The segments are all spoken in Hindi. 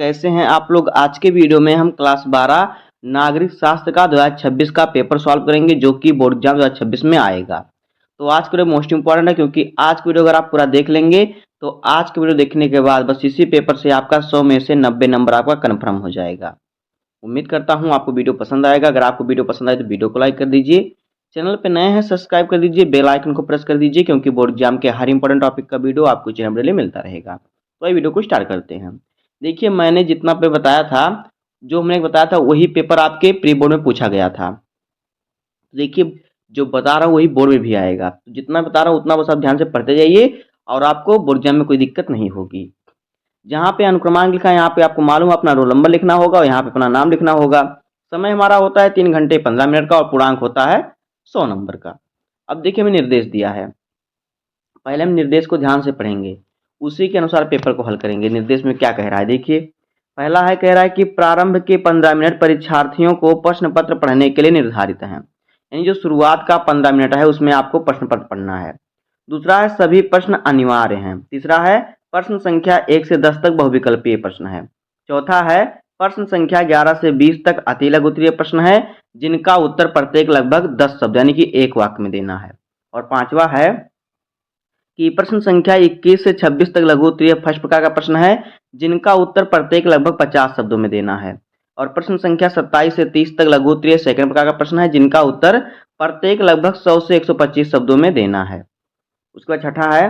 कैसे हैं आप लोग। आज के वीडियो में हम क्लास 12 नागरिक शास्त्र का 2026 का पेपर सॉल्व करेंगे जो कि बोर्ड एग्जाम 2026 में आएगा। तो आज के वीडियो मोस्ट इंपॉर्टेंट है क्योंकि आज की वीडियो अगर आप पूरा देख लेंगे तो आज के वीडियो देखने के बाद बस इसी पेपर से आपका 100 में से 90 नंबर आपका कन्फर्म हो जाएगा। उम्मीद करता हूँ आपको वीडियो पसंद आएगा। अगर आपको वीडियो पसंद आए तो वीडियो को लाइक कर दीजिए, चैनल पे नए हैं सब्सक्राइब कर दीजिए, बेल आइकन को प्रेस कर दीजिए क्योंकि बोर्ड एग्जाम के हर इंपॉर्टेंट टॉपिक का वीडियो आपको चैनल पर मिलता रहेगा। तो ये वीडियो को स्टार्ट करते हैं। देखिए मैंने जितना पे बताया था, जो हमने बताया था वही पेपर आपके प्री बोर्ड में पूछा गया था। देखिए जो बता रहा हूँ वही बोर्ड में भी आएगा, तो जितना बता रहा हूँ उतना बस आप ध्यान से पढ़ते जाइए और आपको बोर्ड एग्जाम में कोई दिक्कत नहीं होगी। जहाँ पे अनुक्रमांक लिखा है यहाँ पे आपको मालूम है अपना रोल नंबर लिखना होगा और यहाँ पे अपना नाम लिखना होगा। समय हमारा होता है 3 घंटे 15 मिनट का और पूर्णांक होता है 100 नंबर का। अब देखिए हमें निर्देश दिया है, पहले हम निर्देश को ध्यान से पढ़ेंगे, उसी के अनुसार पेपर को हल करेंगे। निर्देश में क्या कह रहा है देखिए, पहला है कह रहा है कि प्रारंभ के 15 मिनट परीक्षार्थियों को प्रश्न पत्र पढ़ने के लिए निर्धारित हैं। यानी जो शुरुआत का 15 मिनट है उसमें आपको प्रश्न पत्र पढ़ना है। दूसरा है सभी प्रश्न अनिवार्य हैं। तीसरा है प्रश्न संख्या 1 से 10 तक बहुविकल्पीय प्रश्न है। चौथा है प्रश्न संख्या 11 से 20 तक अति लघु उत्तरीय प्रश्न है जिनका उत्तर प्रत्येक लगभग 10 शब्द यानी कि एक वाक्य में देना है। और पांचवा है कि प्रश्न संख्या 21 से 26 तक लघु उत्तरीय फर्स्ट प्रकार का प्रश्न है जिनका उत्तर प्रत्येक लगभग 50 शब्दों में देना है। और प्रश्न संख्या 27 से 30 तक लघु उत्तरीय सेकंड प्रकार का प्रश्न है जिनका उत्तर प्रत्येक लगभग 100 से 125 शब्दों में देना है। उसके बाद छठा है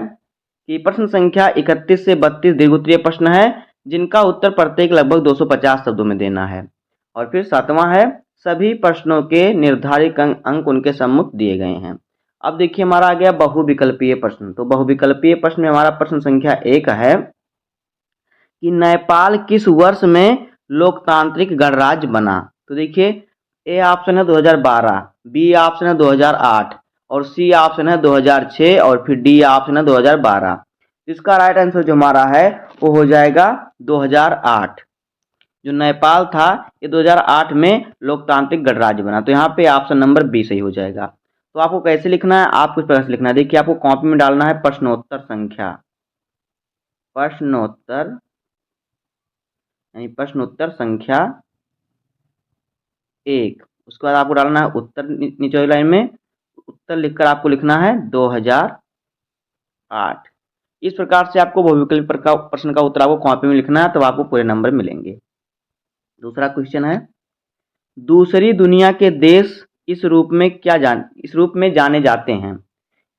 कि प्रश्न संख्या 31 से 32 दीर्घ उत्तरीय प्रश्न है जिनका उत्तर प्रत्येक लगभग 250 शब्दों में देना है। और फिर सातवां है सभी प्रश्नों के निर्धारित अंक उनके सम्मुख दिए गए हैं। अब देखिए हमारा आ गया बहुविकल्पीय प्रश्न। तो बहुविकल्पीय प्रश्न में हमारा प्रश्न संख्या 1 है कि नेपाल किस वर्ष में लोकतांत्रिक गणराज्य बना। तो देखिए ए ऑप्शन है 2012, बी ऑप्शन है 2008 और सी ऑप्शन है 2006 और फिर डी ऑप्शन है 2012। इसका राइट आंसर जो हमारा है वो हो जाएगा 2008। जो नेपाल था ये 2008 में लोकतांत्रिक गणराज्य बना। तो यहाँ पे ऑप्शन नंबर बी सही हो जाएगा। तो आपको कैसे लिखना है, आप कुछ प्रकार से लिखना है। देखिए आपको कॉपी में डालना है प्रश्नोत्तर संख्या, प्रश्नोत्तर यानी प्रश्नोत्तर संख्या 1। उसके बाद आपको डालना है उत्तर नीचे वाली लाइन में, उत्तर लिखकर आपको लिखना है 2008। इस प्रकार से आपको बहुविकल्प प्रश्न का उत्तर आपको कॉपी में लिखना है, तो आपको पूरे नंबर मिलेंगे। दूसरा क्वेश्चन है दूसरी दुनिया के देश इस रूप में जाने जाते हैं।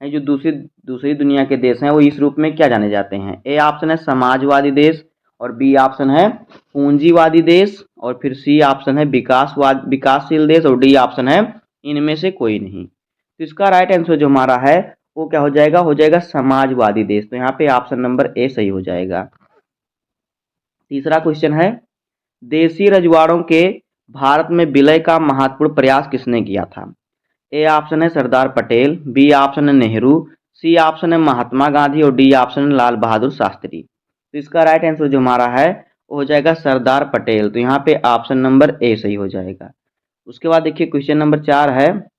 जो दूसरी दुनिया के देश हैं वो इस रूप में क्या जाने जाते हैं। ए ऑप्शन है समाजवादी देश और बी ऑप्शन है पूंजीवादी देश और फिर सी ऑप्शन है विकासशील देश और डी ऑप्शन है इनमें से कोई नहीं। तो इसका राइट आंसर जो हमारा है वो क्या हो जाएगा समाजवादी देश। तो यहाँ पे ऑप्शन नंबर ए सही हो जाएगा। तीसरा क्वेश्चन है देशी रजवाड़ों के भारत में विलय का महत्वपूर्ण प्रयास किसने किया था। ए ऑप्शन है सरदार पटेल, बी ऑप्शन है नेहरू, सी ऑप्शन है महात्मा गांधी और डी ऑप्शन है लाल बहादुर शास्त्री। तो इसका राइट आंसर जो हमारा है वो हो जाएगा सरदार पटेल। तो यहाँ पे ऑप्शन नंबर ए सही हो जाएगा। उसके बाद देखिए क्वेश्चन नंबर 4 है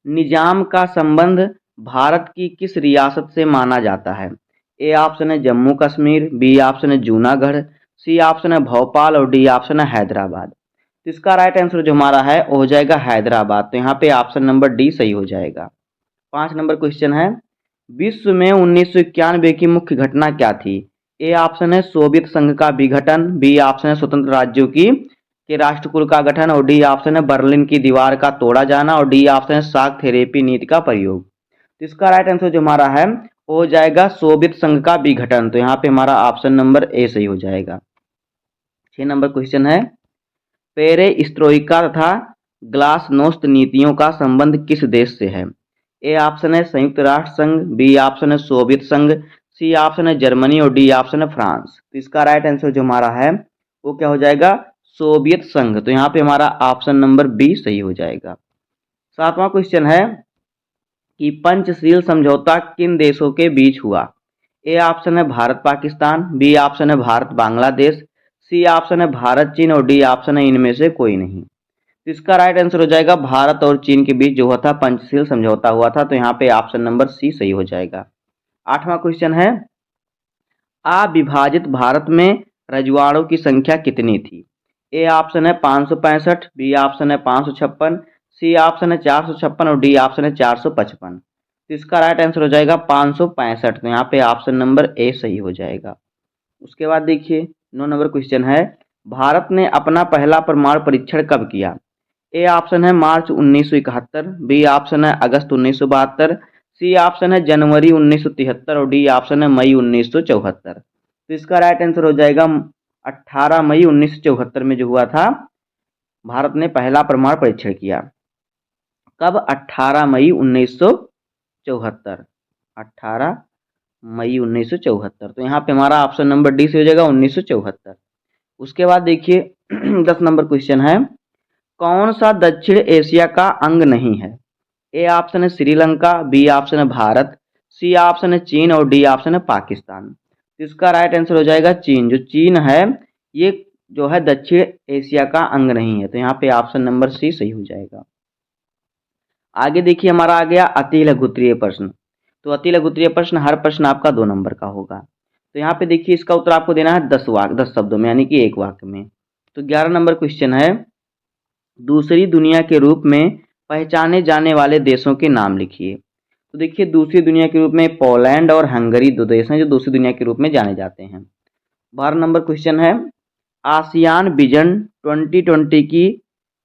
निजाम का संबंध भारत की किस रियासत से माना जाता है। ए ऑप्शन है जम्मू कश्मीर, बी ऑप्शन है जूनागढ़, सी ऑप्शन है भोपाल और डी ऑप्शन है हैदराबाद। तो इसका राइट आंसर जो हमारा है वो हो जाएगा हैदराबाद। तो यहाँ पे ऑप्शन नंबर डी सही हो जाएगा। 5 नंबर क्वेश्चन है विश्व में 1991 की मुख्य घटना क्या थी। ए ऑप्शन है सोवियत संघ का विघटन, बी ऑप्शन है स्वतंत्र राज्यों के राष्ट्रकुल का गठन और डी ऑप्शन है बर्लिन की दीवार का तोड़ा जाना और डी ऑप्शन है शॉक थेरेपी नीति का प्रयोग। तो इसका राइट आंसर जो हमारा है वो हो जाएगा सोवियत संघ का विघटन। तो यहाँ पे हमारा ऑप्शन नंबर ए सही हो जाएगा। 6 नंबर क्वेश्चन है पेरेस्ट्रोइका तथा ग्लासनोस्त नीतियों का संबंध किस देश से है। ए ऑप्शन है संयुक्त राष्ट्र संघ, बी ऑप्शन है सोवियत संघ, सी ऑप्शन है जर्मनी और डी ऑप्शन है फ्रांस। तो इसका राइट आंसर जो हमारा है वो क्या हो जाएगा सोवियत संघ। तो यहाँ पे हमारा ऑप्शन नंबर बी सही हो जाएगा। 7वां क्वेश्चन है कि पंचशील समझौता किन देशों के बीच हुआ। ए ऑप्शन है भारत पाकिस्तान, बी ऑप्शन है भारत बांग्लादेश, सी ऑप्शन है भारत चीन और डी ऑप्शन है इनमें से कोई नहीं। तो इसका राइट आंसर हो जाएगा भारत और चीन के बीच जो हुआ था पंचशील समझौता हुआ था। तो यहाँ पे ऑप्शन नंबर सी सही हो जाएगा। 8वां क्वेश्चन है अविभाजित भारत में रजवाड़ों की संख्या कितनी थी? ए ऑप्शन है 565, बी ऑप्शन है 556, सी ऑप्शन है 456 और डी ऑप्शन है 455। तो इसका राइट आंसर हो जाएगा 565। तो यहाँ पे ऑप्शन नंबर ए सही हो जाएगा। उसके बाद देखिए 9 नंबर क्वेश्चन है, भारत ने अपना पहला परमाणु परीक्षण कब किया? ए ऑप्शन है मार्च 1971, बी ऑप्शन है अगस्त 1972, सी ऑप्शन है जनवरी 1973 और डी ऑप्शन है मई 1974। तो इसका राइट आंसर हो जाएगा 18 मई 1974 में जो हुआ था, भारत ने पहला परमाणु परीक्षण किया। कब? 18 मई 1974। 18 मई 1974। तो यहाँ पे हमारा ऑप्शन नंबर डी से हो जाएगा 1974। उसके बाद देखिए 10 नंबर क्वेश्चन है, कौन सा दक्षिण एशिया का अंग नहीं है? ए ऑप्शन है श्रीलंका, बी ऑप्शन है भारत, सी ऑप्शन है चीन और डी ऑप्शन है पाकिस्तान। तो इसका राइट आंसर हो जाएगा चीन। जो चीन है ये जो है दक्षिण एशिया का अंग नहीं है। तो यहाँ पे ऑप्शन नंबर सी सही हो जाएगा। आगे देखिए हमारा आ गया अति लघुत्तरीय प्रश्न। तो अति लघुत्तरीय प्रश्न, हर प्रश्न आपका 2 नंबर का होगा। तो यहाँ पे देखिए इसका उत्तर आपको देना है 10 शब्दों में, यानी कि एक वाक्य में। तो 11 नंबर क्वेश्चन है, दूसरी दुनिया के रूप में पहचाने जाने वाले देशों के नाम लिखिए। तो देखिए दूसरी दुनिया के रूप में पोलैंड और हंगरी 2 देश हैं जो दूसरी दुनिया के रूप में जाने जाते हैं। 12 नंबर क्वेश्चन है, आसियान विजन 2020 की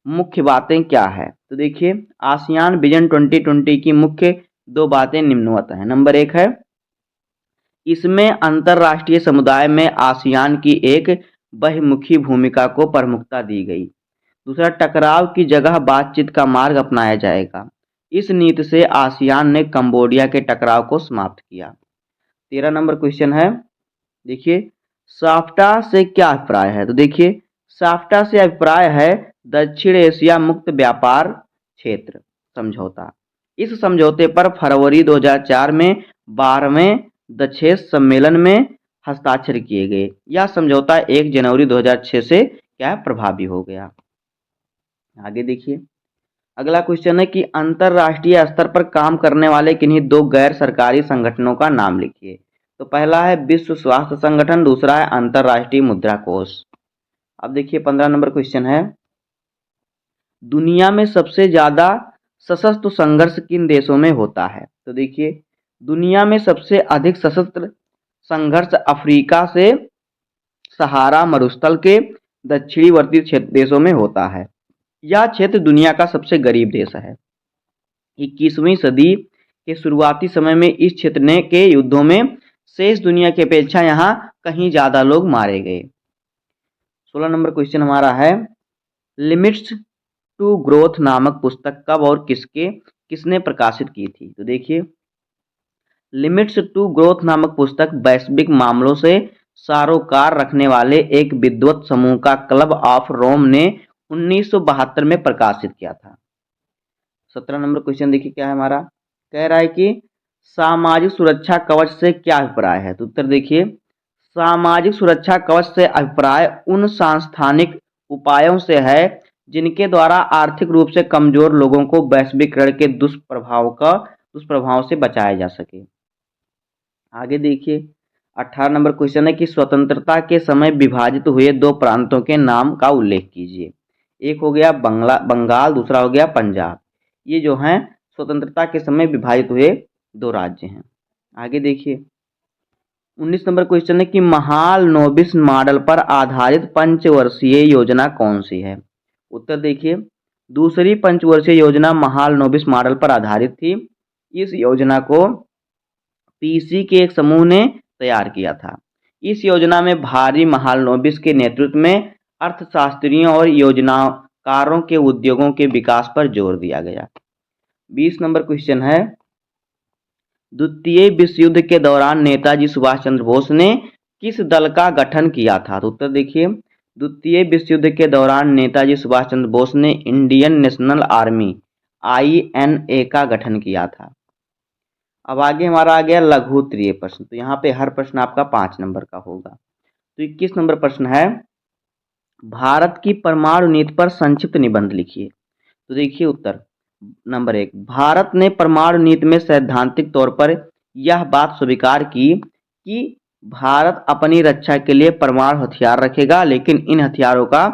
मुख्य बातें क्या है? तो देखिए आसियान विजन 2020 की मुख्य 2 बातें निम्नवत हैं। नंबर 1 है, इसमें अंतर्राष्ट्रीय समुदाय में आसियान की एक बहुमुखी भूमिका को प्रमुखता दी गई। दूसरा, टकराव की जगह बातचीत का मार्ग अपनाया जाएगा। इस नीति से आसियान ने कंबोडिया के टकराव को समाप्त किया। 13 नंबर क्वेश्चन है, देखिए साफ्टा से क्या अभिप्राय है? तो देखिए साफ्टा से अभिप्राय है दक्षिण एशिया मुक्त व्यापार क्षेत्र समझौता। इस समझौते पर फरवरी 2004 में 12वें दक्षेस सम्मेलन में हस्ताक्षर किए गए। यह समझौता 1 जनवरी 2006 से क्या प्रभावी हो गया। आगे देखिए अगला क्वेश्चन है कि अंतरराष्ट्रीय स्तर पर काम करने वाले किन्हीं 2 गैर सरकारी संगठनों का नाम लिखिए। तो पहला है विश्व स्वास्थ्य संगठन, दूसरा है अंतरराष्ट्रीय मुद्रा कोष। अब देखिए 15 नंबर क्वेश्चन है, दुनिया में सबसे ज्यादा सशस्त्र संघर्ष किन देशों में होता है? तो देखिए दुनिया में सबसे अधिक सशस्त्र संघर्ष अफ्रीका से सहारा मरुस्थल के दक्षिणवर्ती क्षेत्र देशों में होता है। यह क्षेत्र दुनिया का सबसे गरीब देश है। 21वीं सदी के शुरुआती समय में इस क्षेत्र के युद्धों में शेष दुनिया की अपेक्षा यहाँ कहीं ज्यादा लोग मारे गए। 16 नंबर क्वेश्चन हमारा है, लिमिट्स टू ग्रोथ नामक पुस्तक कब और किसने प्रकाशित की थी? तो देखिए लिमिट्स टू ग्रोथ नामक पुस्तक वैश्विक मामलों से सरोकार रखने वाले एक विद्वत समूह का क्लब ऑफ रोम ने 1972 में प्रकाशित किया था। 17 नंबर क्वेश्चन देखिए क्या है हमारा, कह रहा है कि सामाजिक सुरक्षा कवच से क्या अभिप्राय है? तो उत्तर देखिए सामाजिक सुरक्षा कवच से अभिप्राय उन सांस्थानिक उपायों से है जिनके द्वारा आर्थिक रूप से कमजोर लोगों को वैश्वीकरण के दुष्प्रभाव से बचाया जा सके। आगे देखिए 18 नंबर क्वेश्चन है कि स्वतंत्रता के समय विभाजित हुए 2 प्रांतों के नाम का उल्लेख कीजिए। एक हो गया बंगाल, दूसरा हो गया पंजाब। ये जो हैं स्वतंत्रता के समय विभाजित हुए 2 राज्य हैं। आगे देखिए 19 नंबर क्वेश्चन है कि महालनोबिस मॉडल पर आधारित पंचवर्षीय योजना कौन सी है? उत्तर देखिए दूसरी पंचवर्षीय योजना महालनोबिस मॉडल पर आधारित थी। इस योजना को पीसी के एक समूह ने तैयार किया था। इस योजना में भारी महालनोबिस के नेतृत्व में अर्थशास्त्रियों और योजनाकारों के उद्योगों के विकास पर जोर दिया गया। 20 नंबर क्वेश्चन है, द्वितीय विश्व युद्ध के दौरान नेताजी सुभाष चंद्र बोस ने किस दल का गठन किया था? तो उत्तर देखिए द्वितीय विश्व युद्ध के दौरान नेताजी सुभाष चंद्र बोस ने इंडियन नेशनल आर्मी INA का गठन किया था। अब आगे हमारा आ गया लघु उत्तरीय प्रश्न। तो यहाँ पे हर प्रश्न आपका 5 नंबर का होगा। तो 21 नंबर प्रश्न है, भारत की परमाणु नीति पर संक्षिप्त निबंध लिखिए। तो देखिए उत्तर नंबर 1, भारत ने परमाणु नीति में सैद्धांतिक तौर पर यह बात स्वीकार की कि भारत अपनी रक्षा के लिए परमाणु हथियार रखेगा, लेकिन इन हथियारों का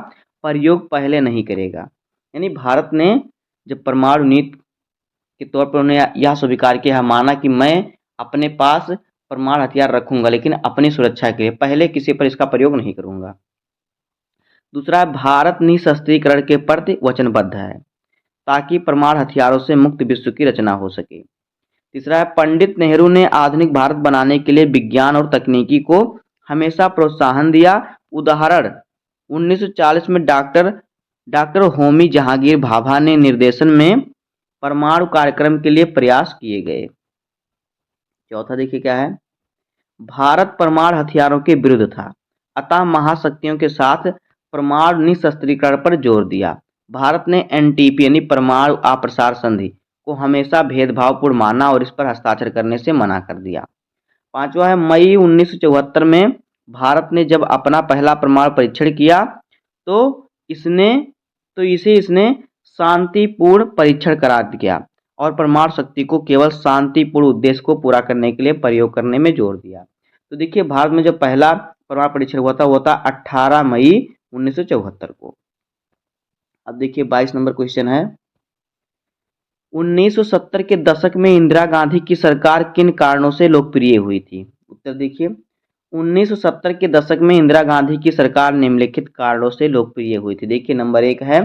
प्रयोग पहले नहीं करेगा। यानी भारत ने जब परमाणु नीति के तौर पर उन्हें यह स्वीकार किया, माना कि मैं अपने पास परमाणु हथियार रखूंगा, लेकिन अपनी सुरक्षा के लिए, पहले किसी पर इसका प्रयोग नहीं करूंगा। दूसरा, भारत निशस्त्रीकरण के प्रति वचनबद्ध है ताकि परमाणु हथियारों से मुक्त विश्व की रचना हो सके। तीसरा है, पंडित नेहरू ने आधुनिक भारत बनाने के लिए विज्ञान और तकनीकी को हमेशा प्रोत्साहन दिया। उदाहरण, 1940 में डॉक्टर होमी जहांगीर भाभा ने निर्देशन में परमाणु कार्यक्रम के लिए प्रयास किए गए। चौथा देखिए क्या है, भारत परमाणु हथियारों के विरुद्ध था, अतः महाशक्तियों के साथ परमाणु निशस्त्रीकरण पर जोर दिया। भारत ने एनटीपी यानी परमाणु अप्रसार संधि को हमेशा भेदभावपूर्ण माना और इस पर हस्ताक्षर करने से मना कर दिया। पांचवा है, मई 1974 में भारत ने जब अपना पहला परमाणु परीक्षण किया तो इसने शांतिपूर्ण परीक्षण करार दिया और परमाणु शक्ति को केवल शांतिपूर्ण उद्देश्य को पूरा करने के लिए प्रयोग करने में जोर दिया। तो देखिए, भारत में जब पहला परमाणु परीक्षण हुआ था 18 मई 1974 को। अब देखिए 22 नंबर क्वेश्चन है, 1970 के दशक में इंदिरा गांधी की सरकार किन कारणों से लोकप्रिय हुई थी? उत्तर देखिए, 1970 के दशक में इंदिरा गांधी की सरकार निम्नलिखित कारणों से लोकप्रिय हुई थी। देखिए नंबर 1 है,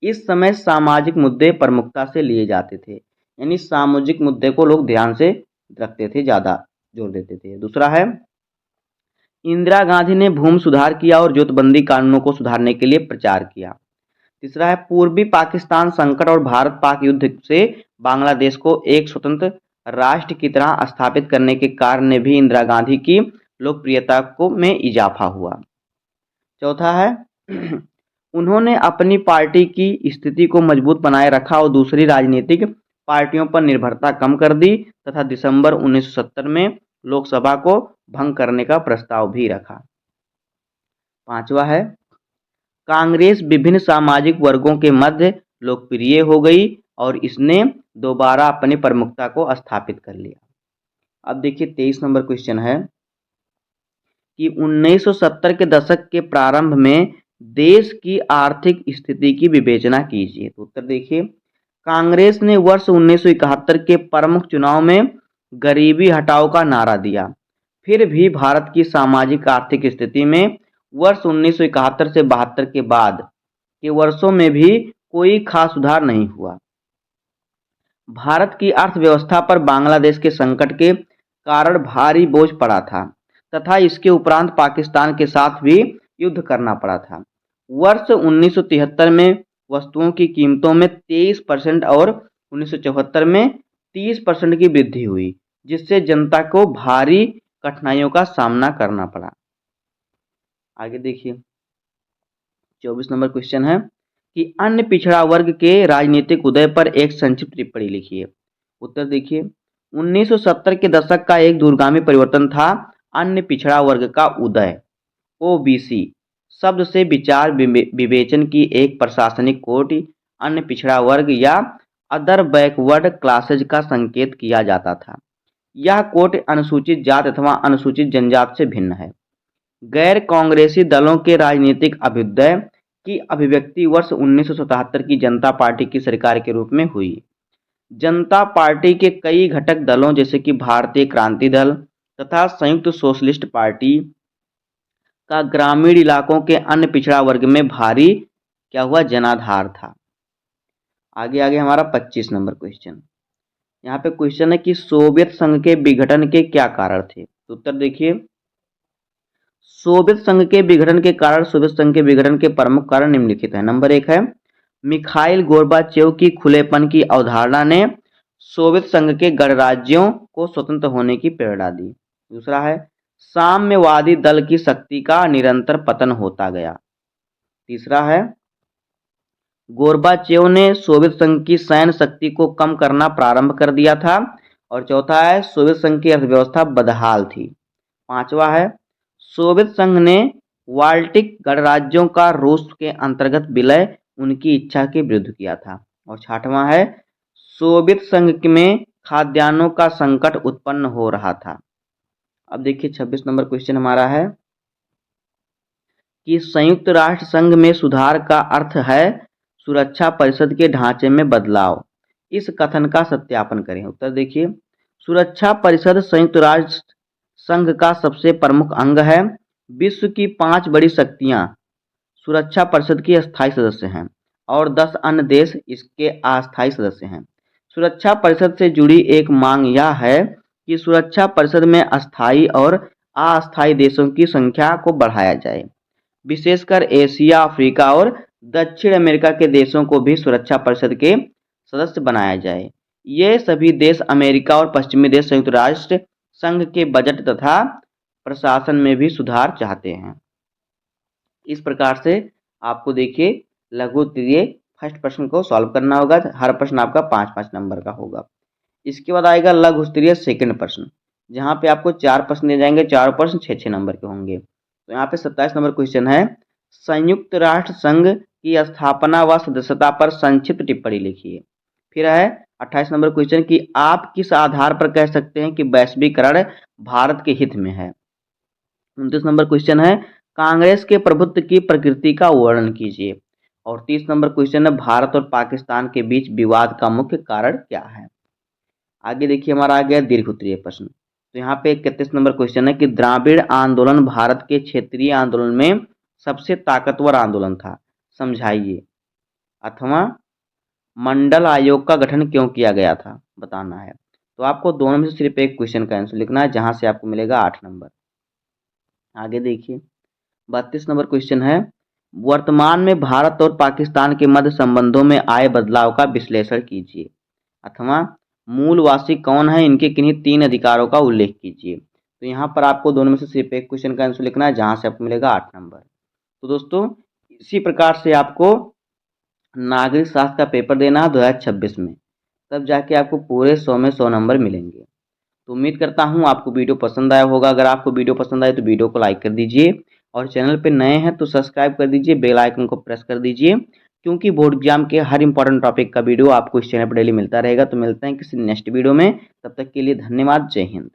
इस समय सामाजिक मुद्दे प्रमुखता से लिए जाते थे, यानी सामाजिक मुद्दे को लोग ध्यान से रखते थे, ज्यादा जोर देते थे। दूसरा है, इंदिरा गांधी ने भूमि सुधार किया और जोतबंदी कानूनों को सुधारने के लिए प्रचार किया। तीसरा है, पूर्वी पाकिस्तान संकट और भारत पाक युद्ध से बांग्लादेश को एक स्वतंत्र राष्ट्र की तरह स्थापित करने के कारण ने भी इंदिरा गांधी की लोकप्रियता को में इजाफा हुआ। चौथा है, उन्होंने अपनी पार्टी की स्थिति को मजबूत बनाए रखा और दूसरी राजनीतिक पार्टियों पर निर्भरता कम कर दी तथा दिसंबर 1970 में लोकसभा को भंग करने का प्रस्ताव भी रखा। पांचवा है, कांग्रेस विभिन्न सामाजिक वर्गों के मध्य लोकप्रिय हो गई और इसने दोबारा अपनी प्रमुखता को स्थापित कर लिया। अब देखिए 23 नंबर क्वेश्चन है कि 1970 के दशक के प्रारंभ में देश की आर्थिक स्थिति की विवेचना कीजिए। तो उत्तर देखिए, कांग्रेस ने वर्ष 1971 के प्रमुख चुनाव में गरीबी हटाओ का नारा दिया, फिर भी भारत की सामाजिक आर्थिक स्थिति में वर्ष 1971 से 72 के बाद के वर्षों में भी कोई खास सुधार नहीं हुआ। भारत की अर्थव्यवस्था पर बांग्लादेश के संकट के कारण भारी बोझ पड़ा था तथा इसके उपरांत पाकिस्तान के साथ भी युद्ध करना पड़ा था। वर्ष 1973 में वस्तुओं की कीमतों में 23% और 1974 में 30% की वृद्धि हुई, जिससे जनता को भारी कठिनाइयों का सामना करना पड़ा। आगे देखिए 24 नंबर क्वेश्चन है कि अन्य पिछड़ा वर्ग के राजनीतिक उदय पर एक संक्षिप्त टिप्पणी लिखिए। उत्तर देखिए, 1970 के दशक का एक दूरगामी परिवर्तन था अन्य पिछड़ा वर्ग का उदय। ओबीसी शब्द से विचार विवेचन की एक प्रशासनिक कोटि अन्य पिछड़ा वर्ग या अदर बैकवर्ड क्लासेज का संकेत किया जाता था। यह कोटि अनुसूचित जाति अथवा अनुसूचित जनजाति से भिन्न है। गैर कांग्रेसी दलों के राजनीतिक अभ्युदय की अभिव्यक्ति वर्ष 1977 की जनता पार्टी की सरकार के रूप में हुई। जनता पार्टी के कई घटक दलों जैसे कि भारतीय क्रांति दल तथा संयुक्त सोशलिस्ट पार्टी का ग्रामीण इलाकों के अन्य पिछड़ा वर्ग में भारी क्या हुआ जनाधार था। आगे हमारा 25 नंबर क्वेश्चन, यहाँ पे क्वेश्चन है कि सोवियत संघ के विघटन के क्या कारण थे। तो उत्तर देखिए, सोवियत संघ के विघटन के कारण सोवियत संघ के विघटन के प्रमुख कारण निम्नलिखित है। नंबर 1 है, मिखाइल गोर्बाचेव की खुलेपन की अवधारणा ने सोवियत संघ के गणराज्यों को स्वतंत्र होने की प्रेरणा दी। दूसरा है, साम्यवादी दल की शक्ति का निरंतर पतन होता गया। तीसरा है, गोर्बाचेव ने सोवियत संघ की सैन्य शक्ति को कम करना प्रारंभ कर दिया था। और चौथा है, सोवियत संघ की अर्थव्यवस्था बदहाल थी। पांचवा है, सोवियत संघ ने बाल्टिक गणराज्यों का रूस के अंतर्गत विलय उनकी इच्छा के विरुद्ध किया था। और छठवां है, सोवियत संघ में खाद्यान्नों का संकट उत्पन्न हो रहा था। अब देखिए 26 नंबर क्वेश्चन हमारा है कि संयुक्त राष्ट्र संघ में सुधार का अर्थ है सुरक्षा परिषद के ढांचे में बदलाव। इस कथन का सत्यापन करें। उत्तर देखिए, सुरक्षा परिषद संयुक्त राष्ट्र संघ का सबसे प्रमुख अंग है। विश्व की 5 बड़ी शक्तियां सुरक्षा परिषद के अस्थायी सदस्य हैं और 10 अन्य देश इसके अस्थायी सदस्य हैं। सुरक्षा परिषद से जुड़ी एक मांग यह है कि सुरक्षा परिषद में अस्थायी और अस्थायी देशों की संख्या को बढ़ाया जाए। विशेषकर एशिया, अफ्रीका और दक्षिण अमेरिका के देशों को भी सुरक्षा परिषद के सदस्य बनाया जाए। ये सभी देश अमेरिका और पश्चिमी देश संयुक्त राष्ट्र संघ के बजट तथा प्रशासन में भी सुधार चाहते हैं। इस प्रकार से आपको देखिए लघु उत्तरीय फर्स्ट प्रश्न को सॉल्व करना होगा। हर प्रश्न आपका 5-5 नंबर का होगा। इसके बाद आएगा लघु उत्तरीय सेकंड प्रश्न, जहाँ पे आपको 4 प्रश्न दिए जाएंगे। 4 प्रश्न 6-6 नंबर के होंगे। तो यहाँ पे 27 नंबर क्वेश्चन है, संयुक्त राष्ट्र संघ की स्थापना व सदस्यता पर संक्षिप्त टिप्पणी लिखिए। फिर है 28 नंबर क्वेश्चन कि आप किस आधार पर कह सकते हैं कि वैश्वीकरण भारत के हित में है। 29 नंबर क्वेश्चन है, कांग्रेस के प्रभुत्व की प्रकृति का वर्णन कीजिए। और 30 नंबर क्वेश्चन है, भारत और पाकिस्तान के बीच विवाद का मुख्य कारण क्या है। आगे देखिए हमारा आ गया दीर्घ उत्तरीय प्रश्न। तो यहाँ पे 31 नंबर क्वेश्चन है कि द्राविड़ आंदोलन भारत के क्षेत्रीय आंदोलन में सबसे ताकतवर आंदोलन था, समझाइए। अथवा मंडल आयोग का गठन क्यों किया गया था, बताना है। तो आपको दोनों में से सिर्फ एक क्वेश्चन का आंसर लिखना है, जहां से आपको मिलेगा 8 नंबर। आगे देखिए 32 नंबर क्वेश्चन है, वर्तमान में भारत और पाकिस्तान के मध्य संबंधों में आए बदलाव का विश्लेषण कीजिए। अथवा मूलवासी कौन है, इनके किन्हीं 3 अधिकारों का उल्लेख कीजिए। तो यहाँ पर आपको दोनों में से सिर्फ एक क्वेश्चन का आंसर लिखना है, जहां से आपको मिलेगा 8 नंबर। तो दोस्तों इसी प्रकार से आपको नागरिक शास्त्र का पेपर देना है 2026 में, तब जाके आपको पूरे 100 में 100 नंबर मिलेंगे। तो उम्मीद करता हूँ आपको वीडियो पसंद आया होगा। अगर आपको वीडियो पसंद आए तो वीडियो को लाइक कर दीजिए और चैनल पे नए हैं तो सब्सक्राइब कर दीजिए, बेल आइकन को प्रेस कर दीजिए, क्योंकि बोर्ड एग्जाम के हर इंपॉर्टेंट टॉपिक का वीडियो आपको इस चैनल पर डेली मिलता रहेगा। तो मिलते हैं किसी नेक्स्ट वीडियो में, तब तक के लिए धन्यवाद। जय हिंद।